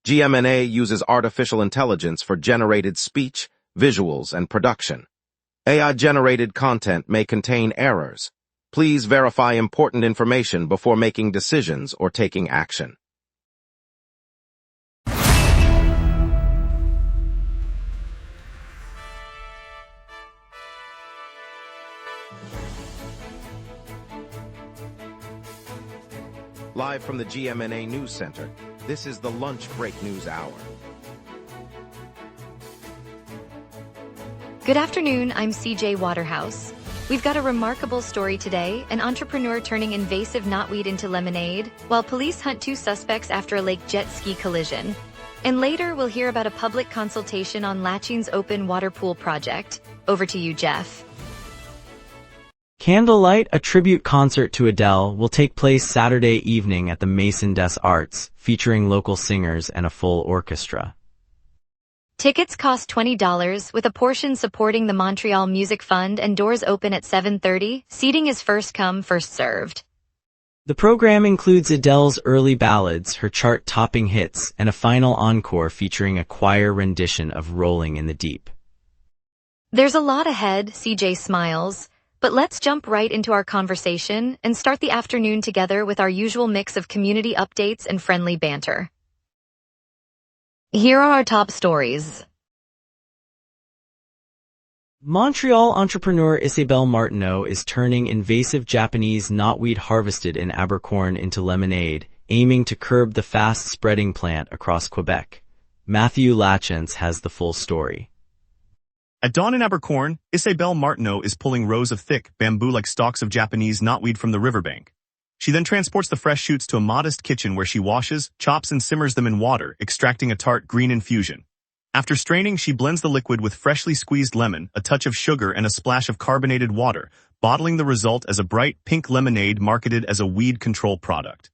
GMNA uses artificial intelligence for generated speech, visuals, and production. AI-generated content may contain errors. Please verify important information before making decisions or taking action. Live from the GMNA News Center, this is the Lunch Break News Hour. Good afternoon, I'm CJ Waterhouse. We've got a remarkable story today, an entrepreneur turning invasive knotweed into lemonade, while police hunt two suspects after a lake jet ski collision. And later, we'll hear about a public consultation on Lachines Open Water Pool project. Over to you, Jeff. Candlelight, a tribute concert to Adele, will take place Saturday evening at the Maison des Arts, featuring local singers and a full orchestra. Tickets cost $20, with a portion supporting the Montreal Music Fund, and doors open at 7:30. Seating is first come, first served. The program includes Adele's early ballads, her chart-topping hits, and a final encore featuring a choir rendition of Rolling in the Deep. There's a lot ahead, CJ smiles. But let's jump right into our conversation and start the afternoon together with our usual mix of community updates and friendly banter. Here are our top stories. Montreal entrepreneur Isabelle Martineau is turning invasive Japanese knotweed harvested in Abercorn into lemonade, aiming to curb the fast-spreading plant across Quebec. Matthew Lachance has the full story. At dawn in Abercorn, Isabelle Martineau is pulling rows of thick, bamboo-like stalks of Japanese knotweed from the riverbank. She then transports the fresh shoots to a modest kitchen where she washes, chops and simmers them in water, extracting a tart green infusion. After straining, she blends the liquid with freshly squeezed lemon, a touch of sugar and a splash of carbonated water, bottling the result as a bright pink lemonade marketed as a weed control product.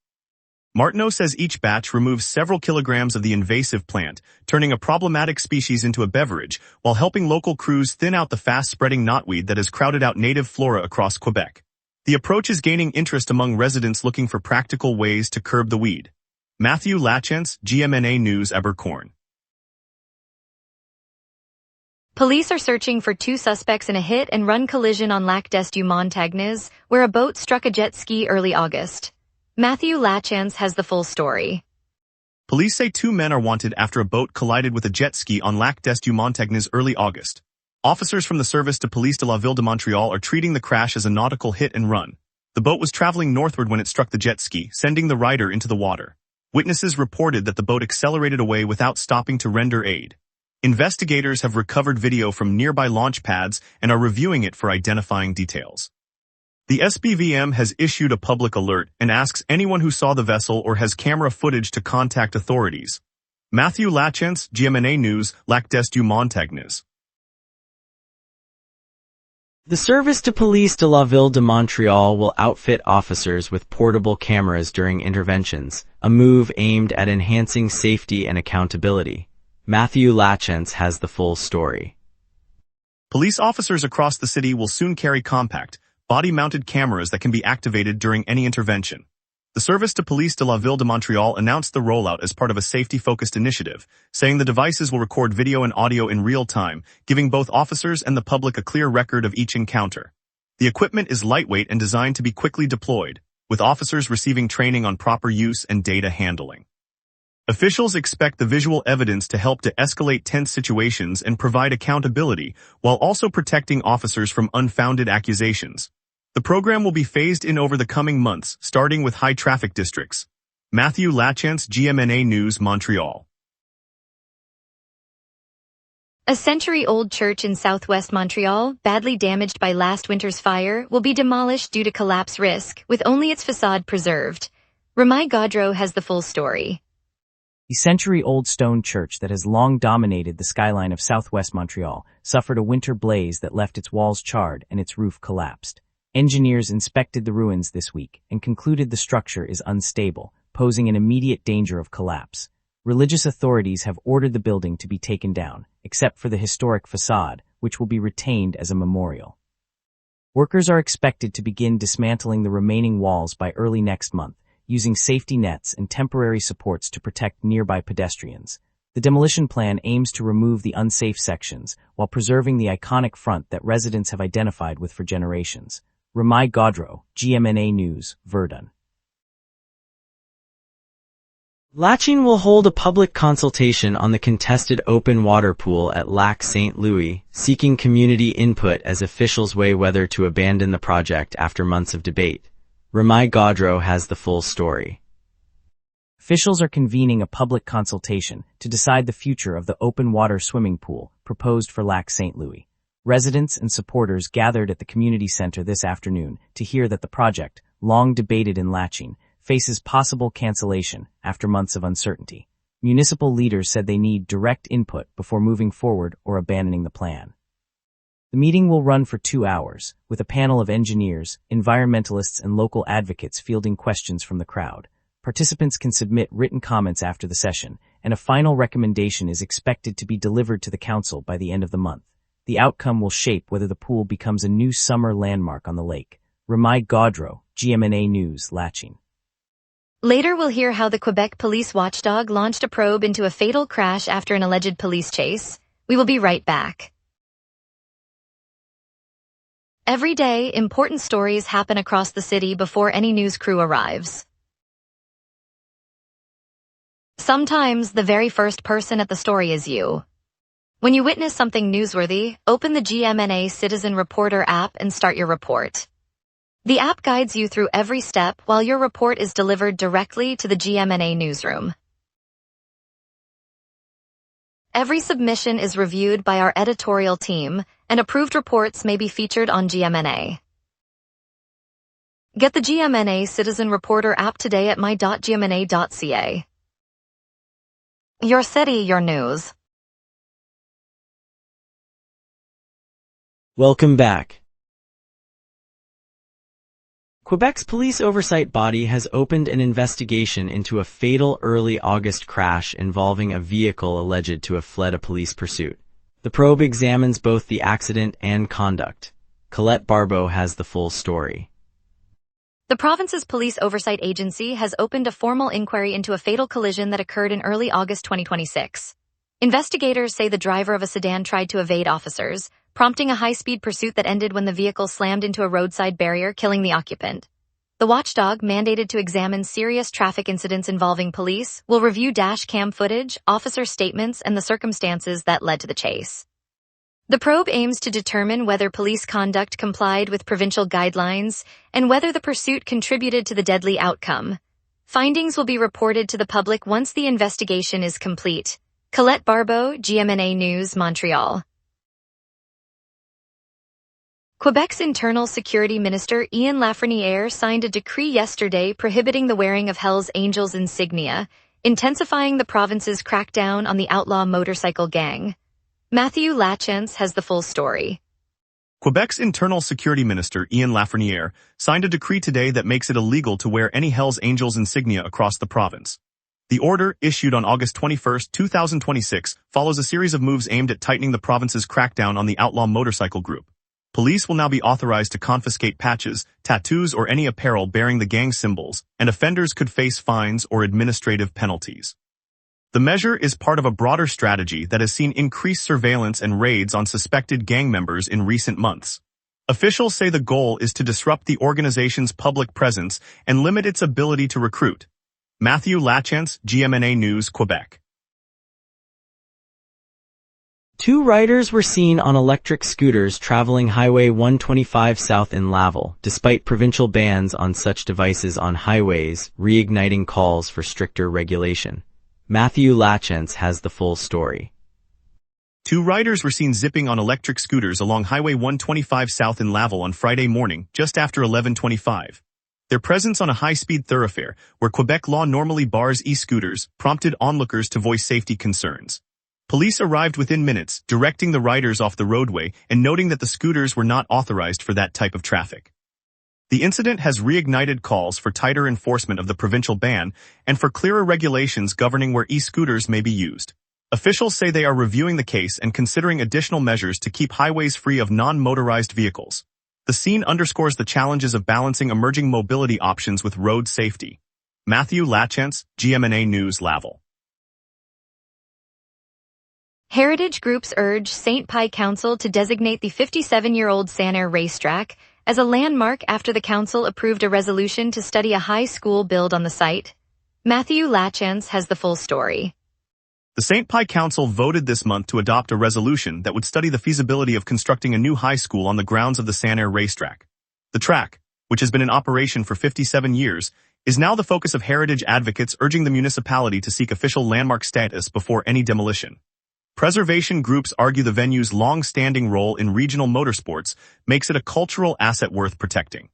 Martineau says each batch removes several kilograms of the invasive plant, turning a problematic species into a beverage, while helping local crews thin out the fast-spreading knotweed that has crowded out native flora across Quebec. The approach is gaining interest among residents looking for practical ways to curb the weed. Matthew Lachance, GMNA News, Abercorn. Police are searching for two suspects in a hit-and-run collision on Lac des Montagnes, where a boat struck a jet ski early August. Matthew Lachance has the full story. Police say two men are wanted after a boat collided with a jet ski on Lac des Montagnes early August. Officers from the Service de Police de la Ville de Montreal are treating the crash as a nautical hit and run. The boat was traveling northward when it struck the jet ski, sending the rider into the water. Witnesses reported that the boat accelerated away without stopping to render aid. Investigators have recovered video from nearby launch pads and are reviewing it for identifying details. The SPVM has issued a public alert and asks anyone who saw the vessel or has camera footage to contact authorities. Matthew Lachance, GMNA News, Lac des Montagnes. The Service de Police de la Ville de Montreal will outfit officers with portable cameras during interventions, a move aimed at enhancing safety and accountability. Matthew Lachance has the full story. Police officers across the city will soon carry compact, body-mounted cameras that can be activated during any intervention. The Service de Police de la Ville de Montreal announced the rollout as part of a safety-focused initiative, saying the devices will record video and audio in real time, giving both officers and the public a clear record of each encounter. The equipment is lightweight and designed to be quickly deployed, with officers receiving training on proper use and data handling. Officials expect the visual evidence to help to escalate tense situations and provide accountability, while also protecting officers from unfounded accusations. The program will be phased in over the coming months, starting with high-traffic districts. Matthew Lachance, GMNA News, Montreal. A century-old church in southwest Montreal, badly damaged by last winter's fire, will be demolished due to collapse risk, with only its facade preserved. Ramai Gaudreau has the full story. The century-old stone church that has long dominated the skyline of southwest Montreal suffered a winter blaze that left its walls charred and its roof collapsed. Engineers inspected the ruins this week and concluded the structure is unstable, posing an immediate danger of collapse. Religious authorities have ordered the building to be taken down, except for the historic facade, which will be retained as a memorial. Workers are expected to begin dismantling the remaining walls by early next month, using safety nets and temporary supports to protect nearby pedestrians. The demolition plan aims to remove the unsafe sections while preserving the iconic front that residents have identified with for generations. Ramai Godro, GMNA News, Verdun. Lachin will hold a public consultation on the contested open water pool at Lac St. Louis, seeking community input as officials weigh whether to abandon the project after months of debate. Ramai Godro has the full story. Officials are convening a public consultation to decide the future of the open water swimming pool proposed for Lac St. Louis. Residents and supporters gathered at the community center this afternoon to hear that the project, long debated in Lachin, faces possible cancellation after months of uncertainty. Municipal leaders said they need direct input before moving forward or abandoning the plan. The meeting will run for 2 hours, with a panel of engineers, environmentalists, and local advocates fielding questions from the crowd. Participants can submit written comments after the session, and a final recommendation is expected to be delivered to the council by the end of the month. The outcome will shape whether the pool becomes a new summer landmark on the lake. Ramai Godro, GMNA News, Lachin. Later we'll hear how the Quebec police watchdog launched a probe into a fatal crash after an alleged police chase. We will be right back. Every day, important stories happen across the city before any news crew arrives. Sometimes the very first person at the story is you. When you witness something newsworthy, open the GMNA Citizen Reporter app and start your report. The app guides you through every step while your report is delivered directly to the GMNA newsroom. Every submission is reviewed by our editorial team, and approved reports may be featured on GMNA. Get the GMNA Citizen Reporter app today at my.gmna.ca. Your city, your news. Welcome back. Quebec's police oversight body has opened an investigation into a fatal early August crash involving a vehicle alleged to have fled a police pursuit. The probe examines both the accident and conduct. Colette Barbeau has the full story. The province's police oversight agency has opened a formal inquiry into a fatal collision that occurred in early August 2026. Investigators say the driver of a sedan tried to evade officers, prompting a high-speed pursuit that ended when the vehicle slammed into a roadside barrier, killing the occupant. The watchdog, mandated to examine serious traffic incidents involving police, will review dash cam footage, officer statements, and the circumstances that led to the chase. The probe aims to determine whether police conduct complied with provincial guidelines and whether the pursuit contributed to the deadly outcome. Findings will be reported to the public once the investigation is complete. Colette Barbeau, GMNA News, Montreal. Quebec's Internal Security Minister Ian Lafreniere signed a decree yesterday prohibiting the wearing of Hells Angels insignia, intensifying the province's crackdown on the outlaw motorcycle gang. Matthew Lachance has the full story. Quebec's Internal Security Minister Ian Lafreniere signed a decree today that makes it illegal to wear any Hells Angels insignia across the province. The order, issued on August 21, 2026, follows a series of moves aimed at tightening the province's crackdown on the outlaw motorcycle group. Police will now be authorized to confiscate patches, tattoos, or any apparel bearing the gang symbols, and offenders could face fines or administrative penalties. The measure is part of a broader strategy that has seen increased surveillance and raids on suspected gang members in recent months. Officials say the goal is to disrupt the organization's public presence and limit its ability to recruit. Matthew Lachance, GMNA News, Quebec. 2 riders were seen on electric scooters traveling Highway 125 south in Laval, despite provincial bans on such devices on highways, reigniting calls for stricter regulation. Matthew Lachance has the full story. 2 riders were seen zipping on electric scooters along Highway 125 south in Laval on Friday morning, just after 11:25. Their presence on a high-speed thoroughfare, where Quebec law normally bars e-scooters, prompted onlookers to voice safety concerns. Police arrived within minutes, directing the riders off the roadway and noting that the scooters were not authorized for that type of traffic. The incident has reignited calls for tighter enforcement of the provincial ban and for clearer regulations governing where e-scooters may be used. Officials say they are reviewing the case and considering additional measures to keep highways free of non-motorized vehicles. The scene underscores the challenges of balancing emerging mobility options with road safety. Matthew Lachance, GMNA News, Laval. Heritage groups urge St. Pie Council to designate the 57-year-old Sanair racetrack as a landmark after the council approved a resolution to study a high school build on the site. Matthew Lachance has the full story. The St. Pie Council voted this month to adopt a resolution that would study the feasibility of constructing a new high school on the grounds of the Sanair racetrack. The track, which has been in operation for 57 years, is now the focus of heritage advocates urging the municipality to seek official landmark status before any demolition. Preservation groups argue the venue's long-standing role in regional motorsports makes it a cultural asset worth protecting.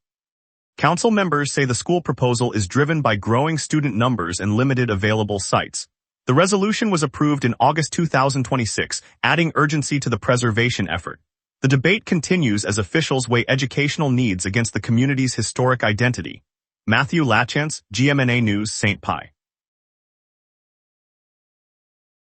Council members say the school proposal is driven by growing student numbers and limited available sites. The resolution was approved in August 2026, adding urgency to the preservation effort. The debate continues as officials weigh educational needs against the community's historic identity. Matthew Lachance, GMNA News, St. Pie.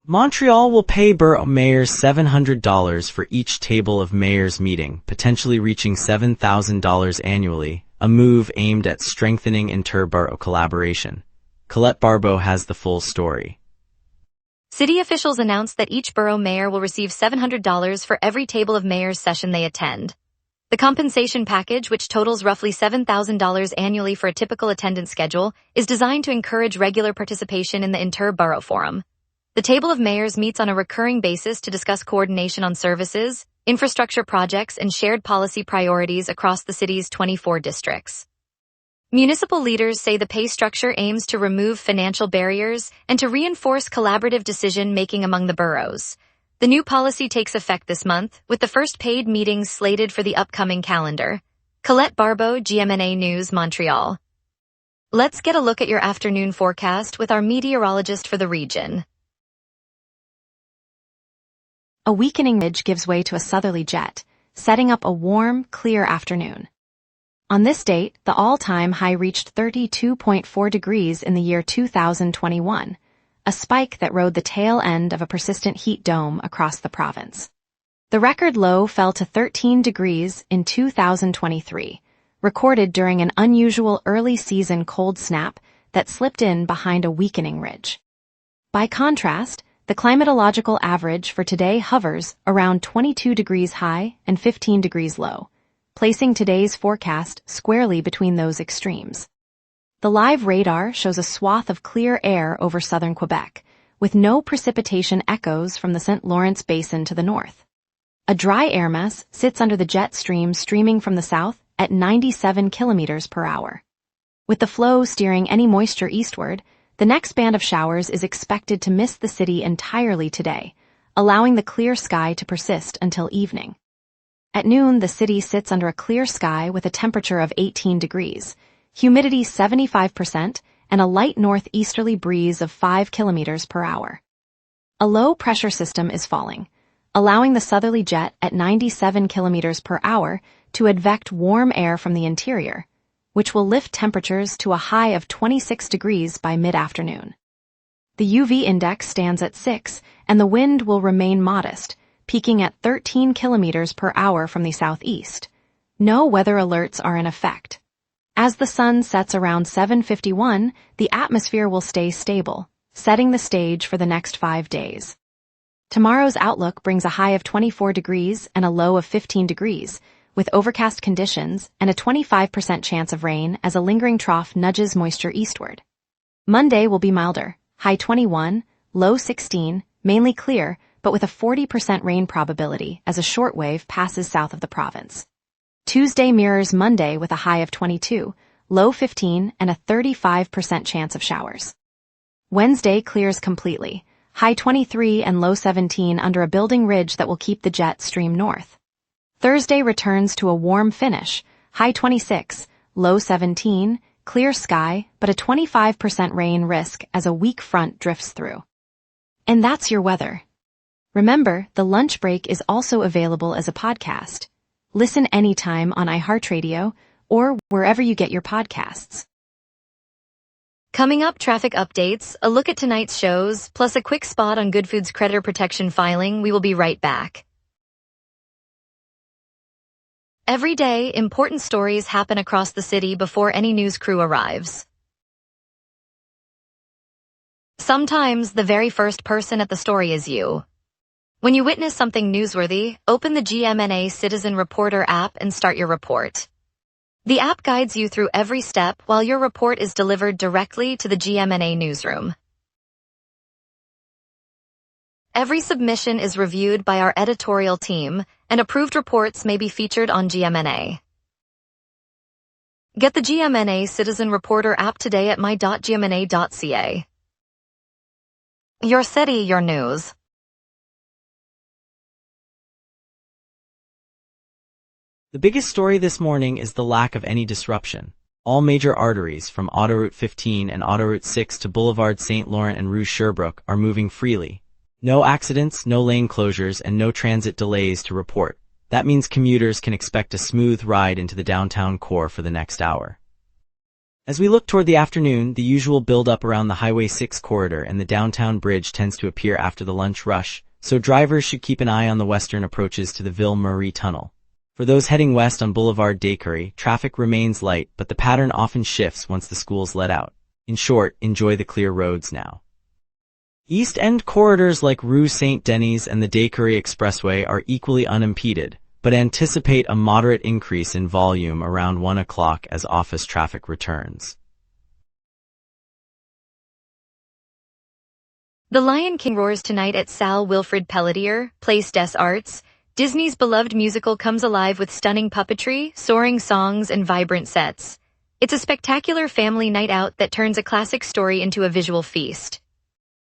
Montreal will pay borough mayors $700 for each table of mayors meeting, potentially reaching $7,000 annually, a move aimed at strengthening inter-borough collaboration. Colette Barbeau has the full story. City officials announced that each borough mayor will receive $700 for every table of mayors session they attend. The compensation package, which totals roughly $7,000 annually for a typical attendance schedule, is designed to encourage regular participation in the inter-borough forum. The Table of Mayors meets on a recurring basis to discuss coordination on services, infrastructure projects, and shared policy priorities across the city's 24 districts. Municipal leaders say the pay structure aims to remove financial barriers and to reinforce collaborative decision-making among the boroughs. The new policy takes effect this month, with the first paid meetings slated for the upcoming calendar. Colette Barbeau, GMNA News, Montreal. Let's get a look at your afternoon forecast with our meteorologist for the region. A weakening ridge gives way to a southerly jet, setting up a warm, clear afternoon. On this date, the all-time high reached 32.4 degrees in the year 2021, a spike that rode the tail end of a persistent heat dome across the province. The record low fell to 13 degrees in 2023, recorded during an unusual early-season cold snap that slipped in behind a weakening ridge. By contrast, the climatological average for today hovers around 22 degrees high and 15 degrees low, placing today's forecast squarely between those extremes. The live radar shows a swath of clear air over southern Quebec, with no precipitation echoes from the St. Lawrence Basin to the north. A dry air mass sits under the jet stream streaming from the south at 97 kilometers per hour. With the flow steering any moisture eastward, the next band of showers is expected to miss the city entirely today, allowing the clear sky to persist until evening. At noon, the city sits under a clear sky with a temperature of 18 degrees, humidity 75%, and a light northeasterly breeze of 5 kilometers per hour. A low-pressure system is falling, allowing the southerly jet at 97 kilometers per hour to advect warm air from the interior, which will lift temperatures to a high of 26 degrees by mid-afternoon. The UV index stands at 6, and the wind will remain modest, peaking at 13 kilometers per hour from the southeast. No weather alerts are in effect. As the sun sets around 7:51, the atmosphere will stay stable, setting the stage for the next 5 days. Tomorrow's outlook brings a high of 24 degrees and a low of 15 degrees, with overcast conditions and a 25% chance of rain as a lingering trough nudges moisture eastward. Monday will be milder, high 21, low 16, mainly clear, but with a 40% rain probability as a shortwave passes south of the province. Tuesday mirrors Monday with a high of 22, low 15, and a 35% chance of showers. Wednesday clears completely, high 23 and low 17 under a building ridge that will keep the jet stream north. Thursday returns to a warm finish, high 26, low 17, clear sky, but a 25% rain risk as a weak front drifts through. And that's your weather. Remember, the lunch break is also available as a podcast. Listen anytime on iHeartRadio or wherever you get your podcasts. Coming up, traffic updates, a look at tonight's shows, plus a quick spot on Good Food's creditor protection filing. We will be right back. Every day, important stories happen across the city before any news crew arrives. Sometimes the very first person at the story is you. When you witness something newsworthy, open the GMNA Citizen Reporter app and start your report. The app guides you through every step while your report is delivered directly to the GMNA newsroom. Every submission is reviewed by our editorial team, and approved reports may be featured on GMNA. Get the GMNA Citizen Reporter app today at my.gmna.ca. Your city, your news. The biggest story this morning is the lack of any disruption. All major arteries, from Autoroute 15 and Autoroute 6 to Boulevard St. Laurent and Rue Sherbrooke, are moving freely. No accidents, no lane closures, and no transit delays to report. That means commuters can expect a smooth ride into the downtown core for the next hour. As we look toward the afternoon, the usual build-up around the Highway 6 corridor and the downtown bridge tends to appear after the lunch rush, so drivers should keep an eye on the western approaches to the Ville-Marie Tunnel. For those heading west on Boulevard Descaries, traffic remains light, but the pattern often shifts once the schools let out. In short, enjoy the clear roads now. East End corridors like Rue Saint-Denis and the Descaries Expressway are equally unimpeded, but anticipate a moderate increase in volume around 1 o'clock as office traffic returns. The Lion King roars tonight at Salle Wilfrid Pelletier, Place des Arts. Disney's beloved musical comes alive with stunning puppetry, soaring songs, and vibrant sets. It's a spectacular family night out that turns a classic story into a visual feast.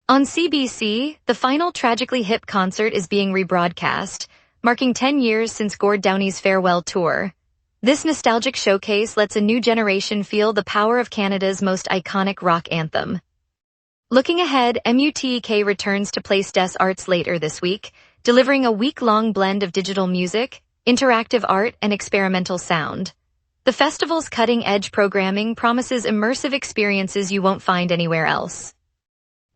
On CBC, the final Tragically Hip concert is being rebroadcast, marking 10 years since Gord Downie's farewell tour. This nostalgic showcase lets a new generation feel the power of Canada's most iconic rock anthem. Looking ahead, MUTEK returns to Place des Arts later this week, delivering a week-long blend of digital music, interactive art, and experimental sound. The festival's cutting-edge programming promises immersive experiences you won't find anywhere else.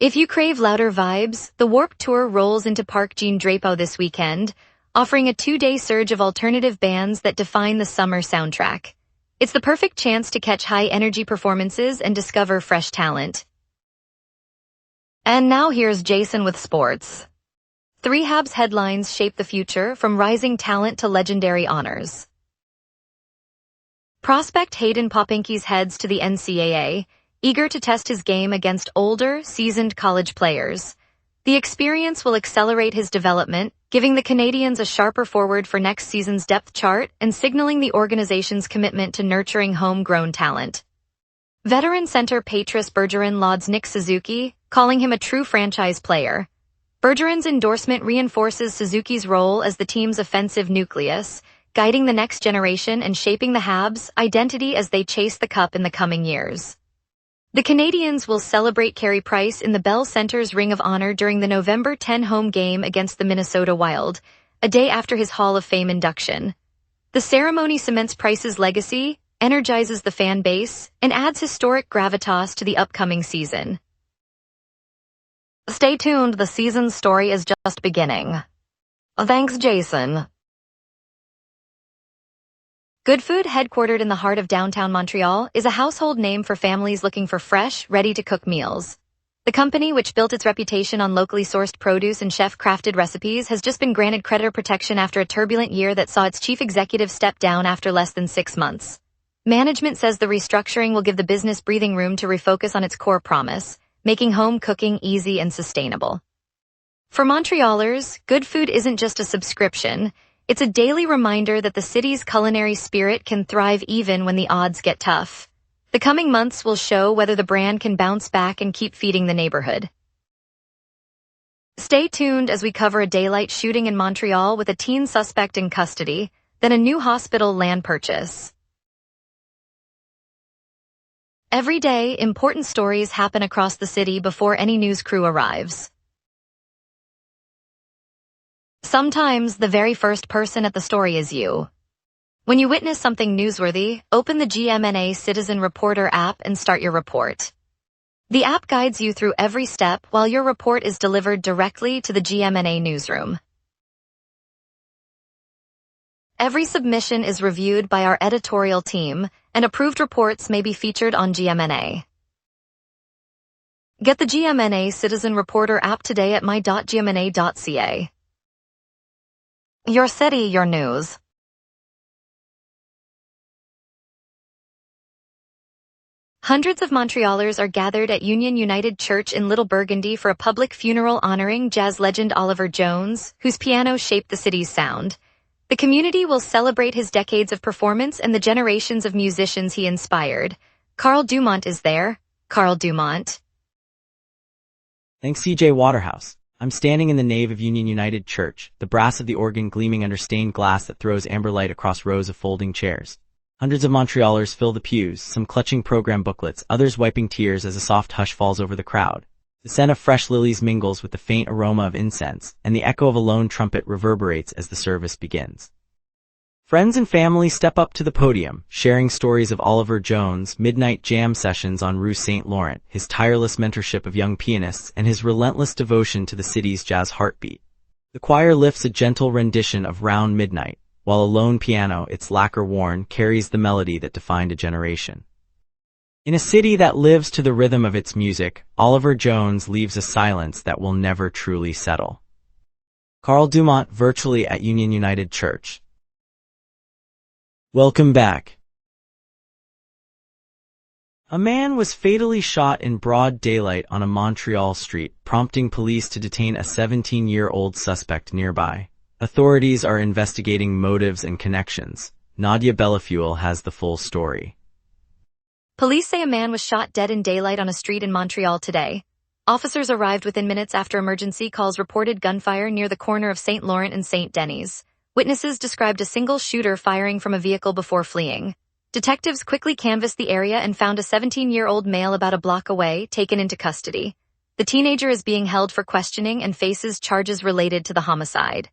If you crave louder vibes, the Warped Tour rolls into Parc Jean-Drapeau this weekend, offering a 2-day surge of alternative bands that define the summer soundtrack. It's the perfect chance to catch high-energy performances and discover fresh talent. And now here's Jason with sports. 3 Habs headlines shape the future, from rising talent to legendary honors. Prospect Hayden Popinki's heads to the NCAA, eager to test his game against older, seasoned college players. The experience will accelerate his development, giving the Canadians a sharper forward for next season's depth chart and signaling the organization's commitment to nurturing homegrown talent. Veteran center Patrice Bergeron lauds Nick Suzuki, calling him a true franchise player. Bergeron's endorsement reinforces Suzuki's role as the team's offensive nucleus, guiding the next generation and shaping the Habs' identity as they chase the cup in the coming years. The Canadians will celebrate Carey Price in the Bell Center's Ring of Honor during the November 10 home game against the Minnesota Wild, a day after his Hall of Fame induction. The ceremony cements Price's legacy, energizes the fan base, and adds historic gravitas to the upcoming season. Stay tuned, the season's story is just beginning. Thanks, Jason. Good Food, headquartered in the heart of downtown Montreal, is a household name for families looking for fresh, ready-to-cook meals. The company, which built its reputation on locally sourced produce and chef-crafted recipes, has just been granted creditor protection after a turbulent year that saw its chief executive step down after less than 6 months. Management says the restructuring will give the business breathing room to refocus on its core promise, making home cooking easy and sustainable. For Montrealers, Good Food isn't just a subscription. It's a daily reminder that the city's culinary spirit can thrive even when the odds get tough. The coming months will show whether the brand can bounce back and keep feeding the neighborhood. Stay tuned as we cover a daylight shooting in Montreal with a teen suspect in custody, then a new hospital land purchase. Every day, important stories happen across the city before any news crew arrives. Sometimes the very first person at the story is you. When you witness something newsworthy, open the GMNA Citizen Reporter app and start your report. The app guides you through every step while your report is delivered directly to the GMNA newsroom. Every submission is reviewed by our editorial team, and approved reports may be featured on GMNA. Get the GMNA Citizen Reporter app today at my.gmna.ca. Your city, your news. Hundreds of Montrealers are gathered at Union United Church in Little Burgundy for a public funeral honoring jazz legend Oliver Jones, whose piano shaped the city's sound. The community will celebrate his decades of performance and the generations of musicians he inspired. Carl Dumont is there. Carl Dumont. Thanks, CJ Waterhouse. I'm standing in the nave of Union United Church, the brass of the organ gleaming under stained glass that throws amber light across rows of folding chairs. Hundreds of Montrealers fill the pews, some clutching program booklets, others wiping tears as a soft hush falls over the crowd. The scent of fresh lilies mingles with the faint aroma of incense, and the echo of a lone trumpet reverberates as the service begins. Friends and family step up to the podium, sharing stories of Oliver Jones' midnight jam sessions on Rue St. Laurent, his tireless mentorship of young pianists, and his relentless devotion to the city's jazz heartbeat. The choir lifts a gentle rendition of Round Midnight, while a lone piano, its lacquer worn, carries the melody that defined a generation. In a city that lives to the rhythm of its music, Oliver Jones leaves a silence that will never truly settle. Carl Dumont virtually at Union United Church. Welcome back. A man was fatally shot in broad daylight on a Montreal street, prompting police to detain a 17-year-old suspect nearby. Authorities are investigating motives and connections. Nadia Bellafuel has the full story. Police say a man was shot dead in daylight on a street in Montreal today. Officers arrived within minutes after emergency calls reported gunfire near the corner of St. Laurent and St. Denis. Witnesses described a single shooter firing from a vehicle before fleeing. Detectives quickly canvassed the area and found a 17-year-old male about a block away, taken into custody. The teenager is being held for questioning and faces charges related to the homicide.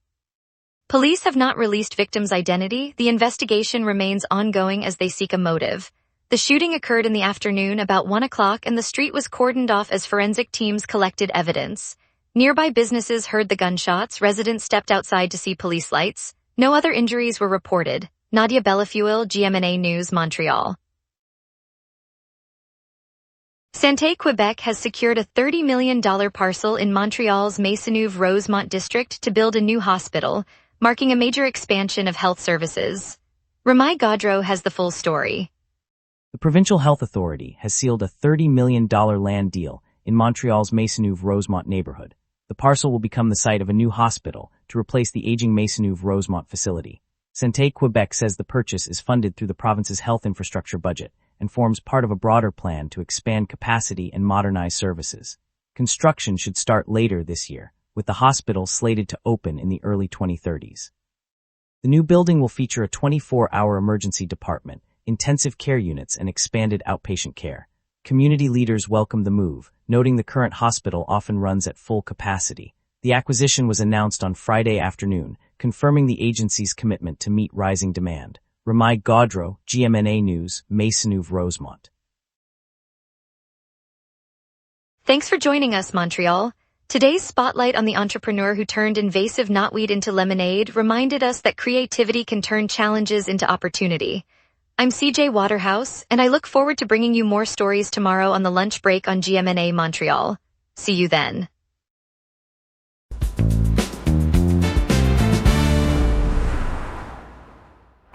Police have not released victim's identity. The investigation remains ongoing as they seek a motive. The shooting occurred in the afternoon about 1 o'clock and the street was cordoned off as forensic teams collected evidence. Nearby businesses heard the gunshots. Residents stepped outside to see police lights. No other injuries were reported. Nadia Bellafuel, GMNA News, Montreal. Santé, Quebec has secured a $30 million parcel in Montreal's Maisonneuve-Rosemont district to build a new hospital, marking a major expansion of health services. Ramai Gaudreau has the full story. The Provincial Health Authority has sealed a $30 million land deal in Montreal's Maisonneuve-Rosemont neighborhood. The parcel will become the site of a new hospital to replace the aging Maisonneuve-Rosemont facility. Santé Quebec says the purchase is funded through the province's health infrastructure budget and forms part of a broader plan to expand capacity and modernize services. Construction should start later this year, with the hospital slated to open in the early 2030s. The new building will feature a 24-hour emergency department, intensive care units, and expanded outpatient care. Community leaders welcome the move, noting the current hospital often runs at full capacity. The acquisition was announced on Friday afternoon, confirming the agency's commitment to meet rising demand. Ramai Gaudreau, GMNA News, Maisonneuve-Rosemont. Thanks for joining us, Montreal. Today's spotlight on the entrepreneur who turned invasive knotweed into lemonade reminded us that creativity can turn challenges into opportunity. I'm CJ Waterhouse, and I look forward to bringing you more stories tomorrow on the lunch break on GMNA Montreal. See you then.